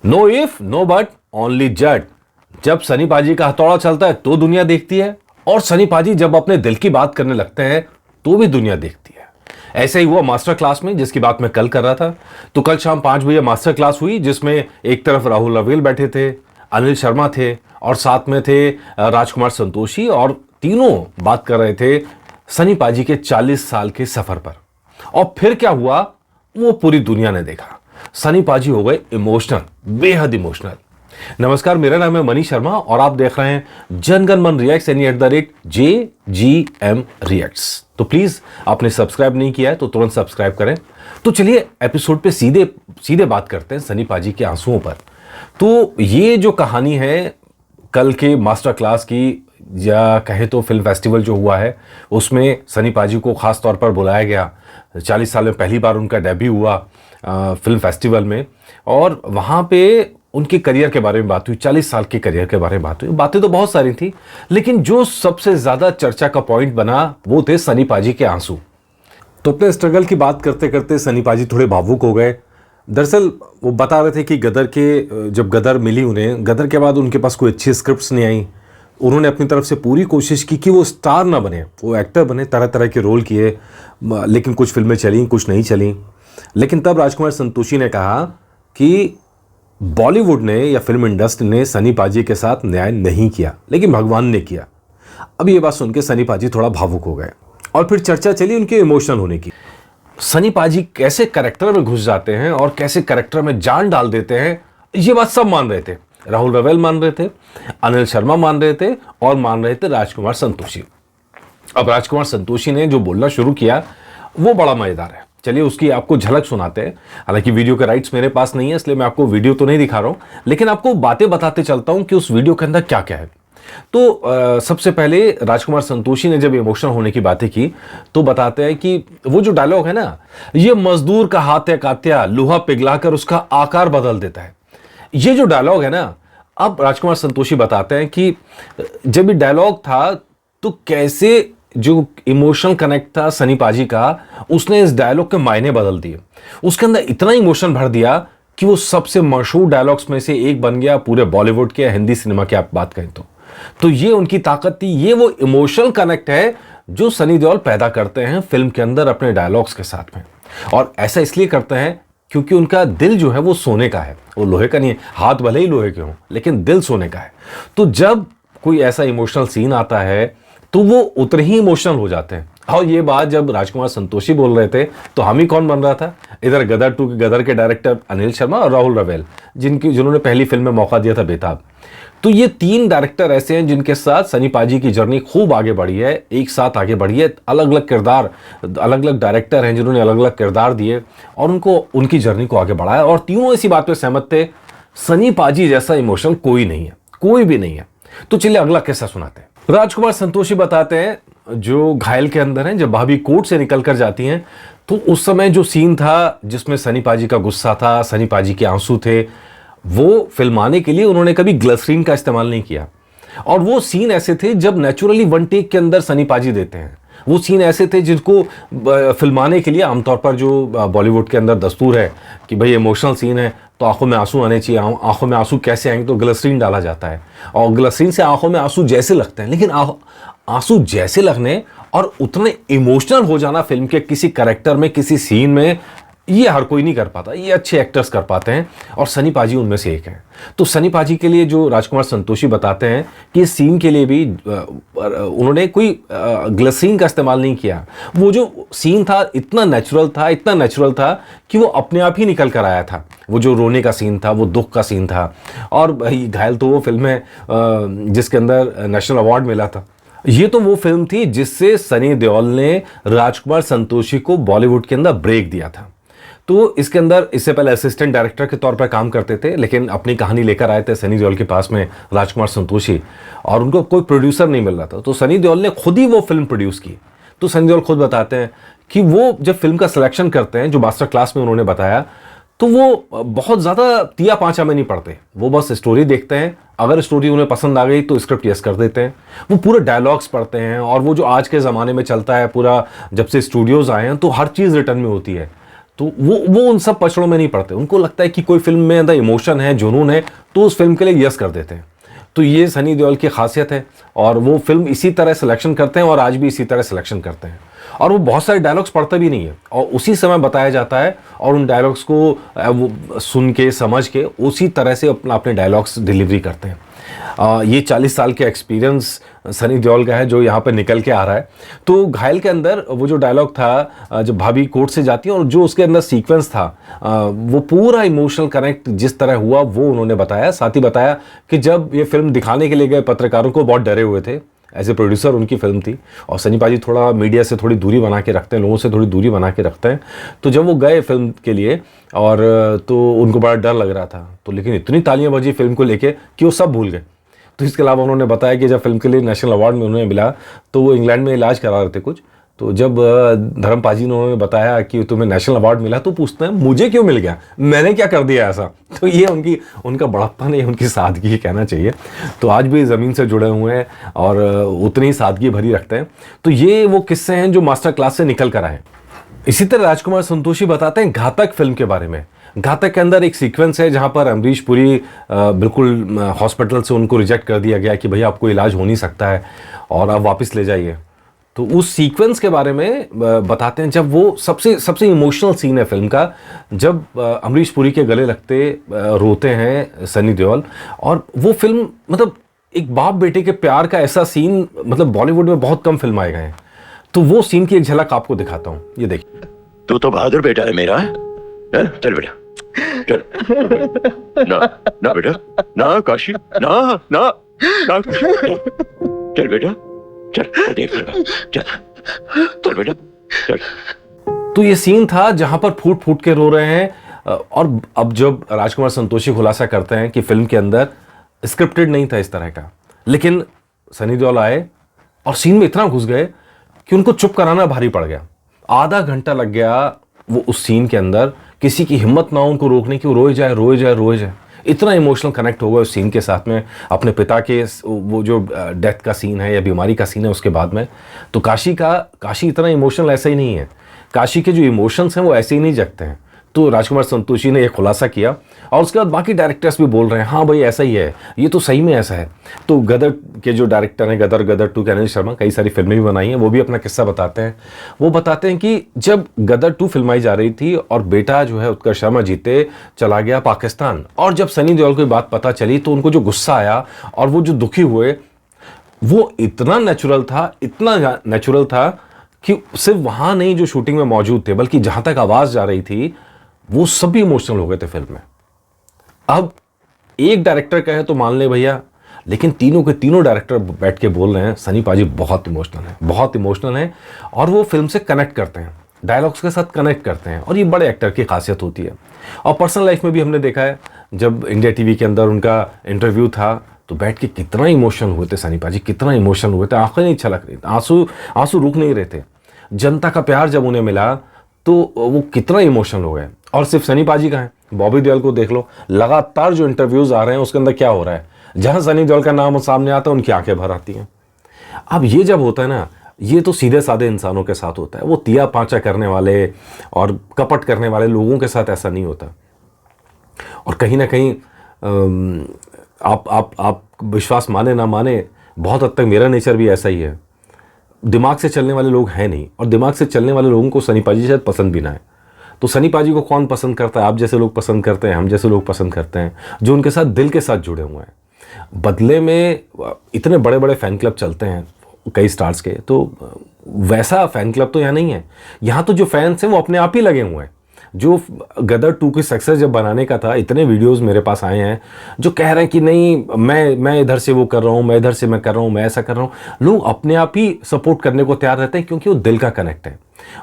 No if no but only Jatt. जब सनी पाजी का हथौड़ा चलता है तो दुनिया देखती है, और सनी पाजी जब अपने दिल की बात करने लगते हैं तो भी दुनिया देखती है। ऐसे ही हुआ मास्टर क्लास में, जिसकी बात मैं कल कर रहा था। तो कल शाम 5 बजे मास्टर क्लास हुई, जिसमें एक तरफ राहुल रवेल बैठे थे, अनिल शर्मा थे, और साथ में थे राजकुमार संतोषी, और तीनों बात कर रहे थे सनी पाजी के 40 साल के सफर पर। और फिर क्या हुआ वो पूरी दुनिया ने देखा। सनी पाजी हो गए इमोशनल, बेहद इमोशनल। नमस्कार, मेरा नाम है मनीष शर्मा और आप देख रहे हैं जनगण मन रिएक्ट्स @JGM रिएक्ट्स। तो प्लीज आपने सब्सक्राइब नहीं किया है तो तुरंत सब्सक्राइब करें। तो चलिए एपिसोड पे सीधे सीधे बात करते हैं सनी पाजी के आंसुओं पर। तो ये जो कहानी है कल के मास्टर क्लास की, या कहे तो फिल्म फेस्टिवल जो हुआ है उसमें सनी पाजी को खास तौर पर बुलाया गया। 40 साल में पहली बार उनका डेब्यू हुआ फिल्म फेस्टिवल में, और वहाँ पे उनके करियर के बारे में बात हुई, 40 साल के करियर के बारे में बात हुई। बातें तो बहुत सारी थी, लेकिन जो सबसे ज़्यादा चर्चा का पॉइंट बना वो थे सनी पाजी के आंसू। तो अपने स्ट्रगल की बात करते करते सनी पाजी थोड़े भावुक हो गए। दरअसल वो बता रहे थे कि जब गदर मिली उन्हें, गदर के बाद उनके पास कोई अच्छी स्क्रिप्ट्स नहीं आई। उन्होंने अपनी तरफ से पूरी कोशिश की कि वो स्टार ना बने, वो एक्टर बने, तरह तरह के रोल किए, लेकिन कुछ फिल्में चली, कुछ नहीं चली। लेकिन तब राजकुमार संतोषी ने कहा कि बॉलीवुड ने या फिल्म इंडस्ट्री ने सनी पाजी के साथ न्याय नहीं किया, लेकिन भगवान ने किया। अब ये बात सुन के सनी पाजी थोड़ा भावुक हो गए, और फिर चर्चा चली उनके इमोशनल होने की। सनी पाजी कैसे कैरेक्टर में घुस जाते हैं और कैसे कैरेक्टर में जान डाल देते हैं, ये बात सब मान रहे थे। राहुल रवेल मान रहे थे, अनिल शर्मा मान रहे थे, और मान रहे थे राजकुमार संतोषी। अब राजकुमार संतोषी ने जो बोलना शुरू किया वो बड़ा मजेदार है। चलिए उसकी आपको झलक सुनाते हैं। हालांकि वीडियो के राइट्स मेरे पास नहीं है, इसलिए मैं आपको वीडियो तो नहीं दिखा रहा हूं, लेकिन आपको बातें बताते चलता हूं कि उस वीडियो के अंदर क्या क्या है। तो सबसे पहले राजकुमार संतोषी ने जब इमोशनल होने की बातें की तो बताते हैं कि वो जो डायलॉग है ना, ये मजदूर का हाथ है कात्या, लोहा पिघलाकर उसका आकार बदल देता है। ये जो डायलॉग है ना, अब राजकुमार संतोषी बताते हैं कि जब ये डायलॉग था तो कैसे जो इमोशनल कनेक्ट था सनी पाजी का, उसने इस डायलॉग के मायने बदल दिए। उसके अंदर इतना इमोशन भर दिया कि वो सबसे मशहूर डायलॉग्स में से एक बन गया पूरे बॉलीवुड के, हिंदी सिनेमा की आप बात करें तो ये उनकी ताकत थी। ये वो इमोशनल कनेक्ट है जो सनी देओल पैदा करते हैं फिल्म के अंदर अपने डायलॉग्स के साथ में। और ऐसा इसलिए करते हैं क्योंकि उनका दिल जो है वो सोने का है, वो लोहे का नहीं है। हाथ भले ही लोहे के हों, लेकिन दिल सोने का है। तो जब कोई ऐसा इमोशनल सीन आता है तो वो उतने ही इमोशनल हो जाते हैं। और ये बात जब राजकुमार संतोषी बोल रहे थे तो हम ही कौन बन रहा था, इधर गदर 2 के गदर के डायरेक्टर अनिल शर्मा और राहुल रवेल, जिन्होंने पहली फिल्म में मौका दिया था बेताब। तो ये 3 डायरेक्टर ऐसे हैं जिनके साथ सनी पाजी की जर्नी खूब आगे बढ़ी है, एक साथ आगे बढ़ी है। अलग अलग किरदार, अलग अलग डायरेक्टर हैं जिन्होंने अलग अलग किरदार दिए और उनकी जर्नी को आगे बढ़ाया, और तीनों इसी बात पे सहमत थे, सनी पाजी जैसा इमोशनल कोई नहीं है, कोई भी नहीं है। तो चलिए अगला किस्सा सुनाते हैं। राजकुमार संतोषी बताते हैं जो घायल के अंदर हैं, जब भाभी कोर्ट से निकल कर जाती हैं तो उस समय जो सीन था जिसमें सनी पाजी का गुस्सा था, सनी पाजी के आंसू थे, वो फिल्माने के लिए उन्होंने कभी ग्लिसरीन का इस्तेमाल नहीं किया। और वो सीन ऐसे थे जब नेचुरली 1 टेक के अंदर सनी पाजी देते हैं। वो सीन ऐसे थे जिनको फिल्माने के लिए आमतौर पर जो बॉलीवुड के अंदर दस्तूर है कि भाई इमोशनल सीन है तो आंखों में आंसू आने चाहिए। आंखों में आंसू कैसे आएंगे, तो ग्लिसरीन डाला जाता है, और ग्लिसरीन से आंखों में आंसू जैसे लगते हैं। लेकिन आंसू जैसे लगने और उतने इमोशनल हो जाना फिल्म के किसी कैरेक्टर में, किसी सीन में, ये हर कोई नहीं कर पाता, ये अच्छे एक्टर्स कर पाते हैं, और सनी पाजी उनमें से एक हैं। तो सनी पाजी के लिए जो राजकुमार संतोषी बताते हैं कि इस सीन के लिए भी उन्होंने कोई ग्लिसरीन का इस्तेमाल नहीं किया। वो जो सीन था इतना नेचुरल था कि वो अपने आप ही निकल कर आया था। वो जो रोने का सीन था, वो दुख का सीन था। और भाई घायल तो वो फिल्म है जिसके अंदर नेशनल अवार्ड मिला था। ये तो वो फिल्म थी जिससे सनी देओल ने राजकुमार संतोषी को बॉलीवुड के अंदर ब्रेक दिया था। तो इसके अंदर इससे पहले असिस्टेंट डायरेक्टर के तौर पर काम करते थे, लेकिन अपनी कहानी लेकर आए थे सनी देओल के पास में राजकुमार संतोषी, और उनको कोई प्रोड्यूसर नहीं मिल रहा था। तो सनी देओल ने खुद ही वो फिल्म प्रोड्यूस की। तो सनी देओल खुद बताते हैं कि वो जब फिल्म का सिलेक्शन करते हैं, जो मास्टर क्लास में उन्होंने बताया, तो वो बहुत ज़्यादा तिया पांचा में नहीं पढ़ते। वो बस स्टोरी देखते हैं, अगर स्टोरी उन्हें पसंद आ गई तो स्क्रिप्ट यस कर देते हैं। वो पूरे डायलॉग्स पढ़ते हैं, और वो जो आज के ज़माने में चलता है पूरा, जब से स्टूडियोज़ आए हैं तो हर चीज़ रिटर्न में होती है। तो वो उन सब पचड़ों में नहीं पड़ते। उनको लगता है कि कोई फिल्म में अंदर इमोशन है, जुनून है, तो उस फिल्म के लिए यस कर देते हैं। तो ये सनी देओल की खासियत है, और वो फिल्म इसी तरह सिलेक्शन करते हैं और आज भी इसी तरह सिलेक्शन करते हैं। और वो बहुत सारे डायलॉग्स पढ़ते भी नहीं है और उसी समय बताया जाता है, और उन डायलॉग्स को वो सुन के समझ के उसी तरह से अपने डायलॉग्स डिलीवरी करते हैं। ये 40 साल के एक्सपीरियंस सनी देओल का है जो यहाँ पे निकल के आ रहा है। तो घायल के अंदर वो जो डायलॉग था जब भाभी कोर्ट से जाती है, और जो उसके अंदर सीक्वेंस था वो पूरा इमोशनल कनेक्ट जिस तरह हुआ वो उन्होंने बताया। साथ ही बताया कि जब ये फिल्म दिखाने के लिए गए पत्रकारों को बहुत डरे हुए थे, एज ए प्रोड्यूसर उनकी फिल्म थी, और सनी पाजी थोड़ा मीडिया से थोड़ी दूरी बना के रखते हैं, लोगों से थोड़ी दूरी बना के रखते हैं। तो जब वो गए फिल्म के लिए और तो उनको बड़ा डर लग रहा था, तो लेकिन इतनी तालियां बजी फिल्म को लेके कि वो सब भूल गए। तो इसके अलावा उन्होंने बताया कि जब फिल्म के लिए नेशनल अवार्ड में उन्हें मिला तो वो इंग्लैंड में इलाज करा रहे थे कुछ, तो जब धर्म पाजी ने उन्होंने बताया कि तुम्हें नेशनल अवार्ड मिला, तो पूछते हैं मुझे क्यों मिल गया, मैंने क्या कर दिया ऐसा। तो ये उनका बड़प्पन है, उनकी सादगी कहना चाहिए। तो आज भी ज़मीन से जुड़े हुए हैं और उतनी ही सादगी भरी रखते हैं। तो ये वो किस्से हैं जो मास्टर क्लास से निकल कर आए। इसी तरह राजकुमार संतोषी बताते हैं घातक फिल्म के बारे में। घातक के अंदर एक सीक्वेंस है जहां पर अमरीश पुरी बिल्कुल हॉस्पिटल से उनको रिजेक्ट कर दिया गया कि भैया आपको इलाज हो नहीं सकता है और आप वापस ले जाइए। तो उस सीक्वेंस के बारे में बताते हैं, जब वो सबसे इमोशनल सीन है फिल्म का, जब अमरीश पुरी के गले लगते रोते हैं सनी देओल। और वो फिल्म मतलब एक बाप बेटे के प्यार का ऐसा सीन मतलब बॉलीवुड में बहुत कम फिल्म आए गए हैं। तो वो सीन की एक झलक आपको दिखाता हूँ, ये देखिए। तू तो बहादुर बेटा है मेरा, है? चल बेटा चल। ना ना बेटा ना काशी, ना ना ना चल बेटा चल, देख लेगा, चल बेटा चल। तो ये सीन था जहां पर फूट फूट के रो रहे हैं। और अब जब राजकुमार संतोषी खुलासा करते हैं कि फिल्म के अंदर स्क्रिप्टेड नहीं था इस तरह का, लेकिन सनी देओल आए और सीन में इतना घुस गए कि उनको चुप कराना भारी पड़ गया। आधा घंटा लग गया वो उस सीन के अंदर, किसी की हिम्मत ना हो उनको रोकने की, वो रोए जाए रोए जाए रोए जाए। इतना इमोशनल कनेक्ट हो गया उस सीन के साथ में, अपने पिता के वो जो डेथ का सीन है या बीमारी का सीन है उसके बाद में। तो काशी इतना इमोशनल ऐसा ही नहीं है, काशी के जो इमोशंस हैं वो ऐसे ही नहीं जगते हैं। तो राजकुमार संतोषी ने यह खुलासा किया और उसके बाद बाकी डायरेक्टर्स भी बोल रहे हैं हाँ भाई ऐसा ही है, ये तो सही में ऐसा है। तो गदर के जो डायरेक्टर हैं, गदर 2 के अनिल शर्मा, कई सारी फिल्में भी बनाई हैं, वो भी अपना किस्सा बताते हैं। वो बताते हैं कि जब गदर 2 फिल्माई जा रही थी और बेटा जो है उत्कर्ष शर्मा जीते चला गया पाकिस्तान, और जब सनी देओल को बात पता चली तो उनको जो गुस्सा आया और वो जो दुखी हुए वो इतना नेचुरल था कि सिर्फ वहां नहीं जो शूटिंग में मौजूद थे, बल्कि जहां तक आवाज जा रही थी वो सभी इमोशनल हो गए थे फिल्म में। अब एक डायरेक्टर कहे तो मान ले भैया, लेकिन तीनों के तीनों डायरेक्टर बैठ के बोल रहे हैं सनी पाजी बहुत इमोशनल है और वो फिल्म से कनेक्ट करते हैं, डायलॉग्स के साथ कनेक्ट करते हैं, और ये बड़े एक्टर की खासियत होती है। और पर्सनल लाइफ में भी हमने देखा है, जब इंडिया टीवी के अंदर उनका इंटरव्यू था तो बैठ के कितना इमोशनल हुए थे सनी पाजी, कितना इमोशनल हुए थे, आंखें नहीं छलक रही, आंसू रुक नहीं रहे थे। जनता का प्यार जब उन्हें मिला तो वो कितना इमोशनल हो गए। और सिर्फ सनी पाजी का है, बॉबी देओल को देख लो, लगातार जो इंटरव्यूज आ रहे हैं उसके अंदर क्या हो रहा है, जहां सनी देओल का नाम सामने आता है उनकी आंखें भर आती हैं। अब ये जब होता है ना, ये तो सीधे साधे इंसानों के साथ होता है, वो तिया पांचा करने वाले और कपट करने वाले लोगों के साथ ऐसा नहीं होता। और कहीं ना कहीं आप विश्वास माने ना माने, बहुत हद तक मेरा नेचर भी ऐसा ही है। दिमाग से चलने वाले लोग हैं नहीं, और दिमाग से चलने वाले लोगों को सनी पाजी शायद पसंद भी ना है। तो सनी पाजी को कौन पसंद करता है? आप जैसे लोग पसंद करते हैं, हम जैसे लोग पसंद करते हैं, जो उनके साथ दिल के साथ जुड़े हुए हैं। बदले में इतने बड़े बड़े फैन क्लब चलते हैं कई स्टार्स के, तो वैसा फैन क्लब तो यहाँ नहीं है। यहाँ तो जो फैंस हैं वो अपने आप ही लगे हुए हैं। जो गदर 2 की सक्सेस जब बनाने का था, इतने वीडियोस मेरे पास आए हैं जो कह रहे हैं कि नहीं मैं इधर से वो कर रहा हूँ, मैं इधर से मैं कर रहा हूँ, मैं ऐसा कर रहा हूँ। लोग अपने आप ही सपोर्ट करने को तैयार रहते हैं क्योंकि वो दिल का कनेक्ट है,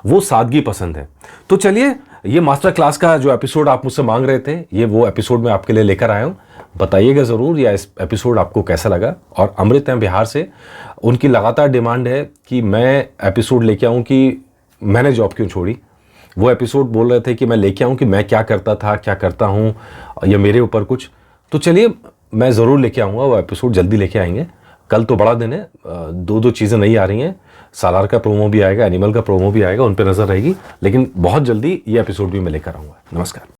वो सादगी पसंद है। तो चलिए, ये मास्टर क्लास का जो एपिसोड आप मुझसे मांग रहे थे, ये वो एपिसोड मैं आपके लिए लेकर आया हूँ। बताइएगा ज़रूर या इस एपिसोड आपको कैसा लगा। और अमृत हैं बिहार से, उनकी लगातार डिमांड है कि मैं एपिसोड लेके आऊँ कि मैंने जॉब क्यों छोड़ी। वो एपिसोड बोल रहे थे कि मैं लेके आऊँ कि मैं क्या करता था, क्या करता हूँ, या मेरे ऊपर कुछ। तो चलिए, मैं ज़रूर लेके आऊँगा, वो एपिसोड जल्दी लेके आएंगे। कल तो बड़ा दिन है, 2 चीज़ें नहीं आ रही हैं। सालार का प्रोमो भी आएगा, एनिमल का प्रोमो भी आएगा, उन पर नजर रहेगी। लेकिन बहुत जल्दी ये एपिसोड भी मैं लेकर आऊंगा। नमस्कार।